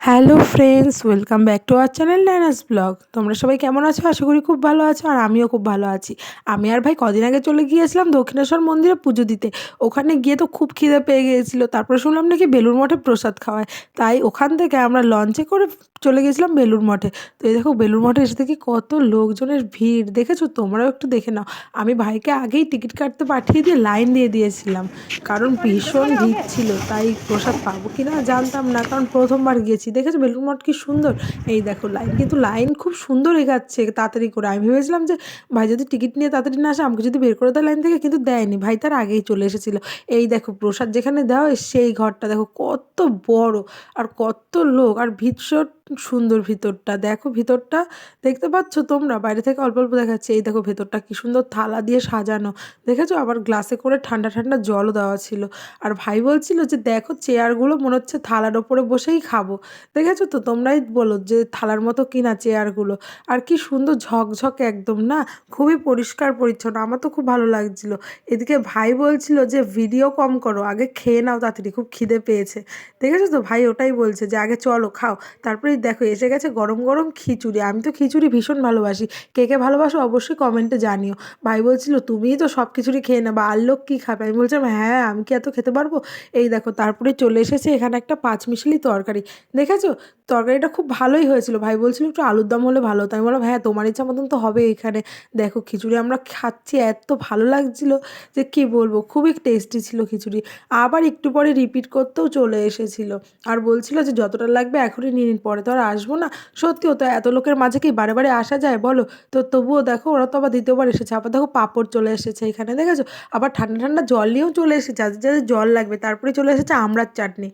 Hello friends, welcome back to our channel Nana's blog. তোমরা সবাই কেমন আছো? আশা করি খুব ভালো আছো, আর আমিও খুব ভালো আছি। আমি আর ভাই কদিন আগে চলে গিয়েছিলাম দক্ষিণেশ্বর মন্দিরে পুজো দিতে। ওখানে গিয়ে তো খুব খিদে পেয়ে গিয়েছিল। তারপরে শুনলাম নাকি বেলুড় মঠে প্রসাদ খাওয়ায়। তাই ওখান থেকে আমরা লঞ্চে করে চলে গেছিলাম বেলুড় মঠে। তো এই দেখো, বেলুড় মঠে এসে দেখি কত লোকজনের ভিড়, দেখেছো? তোমরাও একটু দেখে নাও। আমি ভাইকে আগেই টিকিট কাটতে পাঠিয়ে দিয়ে লাইন দিয়ে দিয়েছিলাম, কারণ ভীষণ ভিড় ছিল। তাই প্রসাদ পাবো কি না জানতাম না, কারণ প্রথমবার গিয়েছি। দেখেছো বেলুড় মঠ কি সুন্দর? এই দেখো লাইন, কিন্তু লাইন খুব সুন্দর এগাচ্ছে তাড়াতাড়ি করে। আমি ভেবেছিলাম যে ভাই যদি টিকিট নিয়ে তাড়াতাড়ি না আসে, আমাকে যদি বের করে দেয় লাইন থেকে, কিন্তু দেয়নি। ভাই তার আগেই চলে এসেছিল। এই দেখো প্রসাদ যেখানে দেওয়া হয় সেই ঘরটা দেখো কত বড়, আর কত লোক, আর ভীষণ সুন্দর ভিতরটা। দেখো ভিতরটা দেখতে পাচ্ছ তোমরা? বাইরে থেকে অল্প অল্প দেখাচ্ছে। এই দেখো ভেতরটা কি সুন্দর থালা দিয়ে সাজানো, দেখেছো? আবার গ্লাসে করে ঠান্ডা ঠান্ডা জলও দেওয়া ছিল। আর ভাই বলছিল যে দেখো চেয়ারগুলো মনে হচ্ছে থালার ওপরে বসেই খাবো। দেখেছো তো? তোমরাই বলো যে থালার মতো কিনা চেয়ারগুলো। আর কি সুন্দর ঝকঝকে একদম, না? খুবই পরিষ্কার পরিচ্ছন্ন। আমার তো খুব ভালো লাগছিল। এদিকে ভাই বলছিল যে ভিডিও কম করো, আগে খেয়ে নাও তাড়াতাড়ি, খুব খিদে পেয়েছে। দেখেছো তো? ভাই ওটাই বলছে যে আগে চলো খাও। তারপরে দেখো এসে গেছে গরম গরম খিচুড়ি। আমি তো খিচুড়ি ভীষণ ভালোবাসি। কে কে ভালোবাসো অবশ্যই কমেন্টে জানিও। ভাই বলছিল তুমিই তো সব খিচুড়ি খেয়ে নেবা, আর লোক কী খাবে? আমি বলছিলাম হ্যাঁ, আমি কি এত খেতে পারবো? এই দেখো তারপরে চলে এসেছে এখানে একটা পাঁচমিশালি তরকারি। দেখেছো? তরকারিটা খুব ভালোই হয়েছিল। ভাই বলছিল একটু আলুর দম হলে ভালো হতো। আমি বললাম হ্যাঁ, তোমার ইচ্ছা মতন তো হবে এখানে। দেখো খিচুড়ি আমরা খাচ্ছি, এত ভালো লাগছিল যে কি বলবো, খুবই টেস্টি ছিল খিচুড়ি। আবার একটু পরে রিপিট করতেও চলে এসেছিল, আর বলছিল যে যতটা লাগবে এখনই নিয়ে নিন, পরে তো আর আসবো না। সত্যি তো এত লোকের মাঝে কি বারে বারে আসা যায় বলো? তো তবুও দেখো ওরা তো আবার দ্বিতীয়বার এসেছে। আবার দেখো পাঁপড় চলে এসেছে এখানে, দেখেছো? আবার ঠান্ডা ঠান্ডা জল নিয়েও চলে এসেছে, যাদের যাদের জল লাগবে। তারপরে চলে এসেছে আমড়ার চাটনি।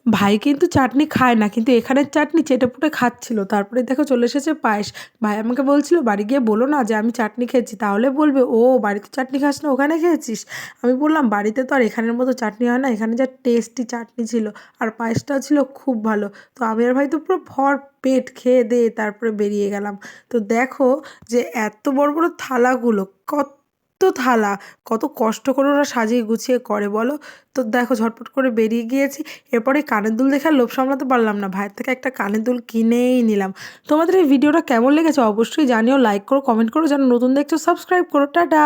ভাই কিন্তু চাটনি খায় না, কিন্তু এখানের চাটনি চেটেপুটে খাচ্ছিল। তারপরে দেখো চলে এসেছে পায়েস। ভাই আমাকে বলছিল বাড়ি গিয়ে বলো না যে আমি চাটনি খেয়েছি, তাহলে বলবে ও বাড়িতে চাটনি খাস না ওখানে খেয়েছিস। আমি বললাম বাড়িতে তো আর এখানের মতো চাটনি হয় না, এখানে যা টেস্টি চাটনি ছিল, আর পায়েসটাও ছিল খুব ভালো। তো আমি আর ভাই তো পুরো ভর পেট খেয়ে দিয়ে তারপরে বেরিয়ে গেলাম। তো দেখো যে এত বড় বড় থালাগুলো, কত থালা, কত কষ্ট করে ওরা সাজিয়ে গুছিয়ে করে বলো? তো দেখো ঝটপট করে বেরিয়ে গিয়েছি। এরপরে কানের দুল দেখে আর লোভ সামলাতে পারলাম না, ভাইয়ের থেকে একটা কানের দুল কিনেই নিলাম। তোমাদের এই ভিডিওটা কেমন লেগেছে অবশ্যই জানিও। লাইক করো, কমেন্ট করো, যারা নতুন দেখছো সাবস্ক্রাইব করো। টাটা।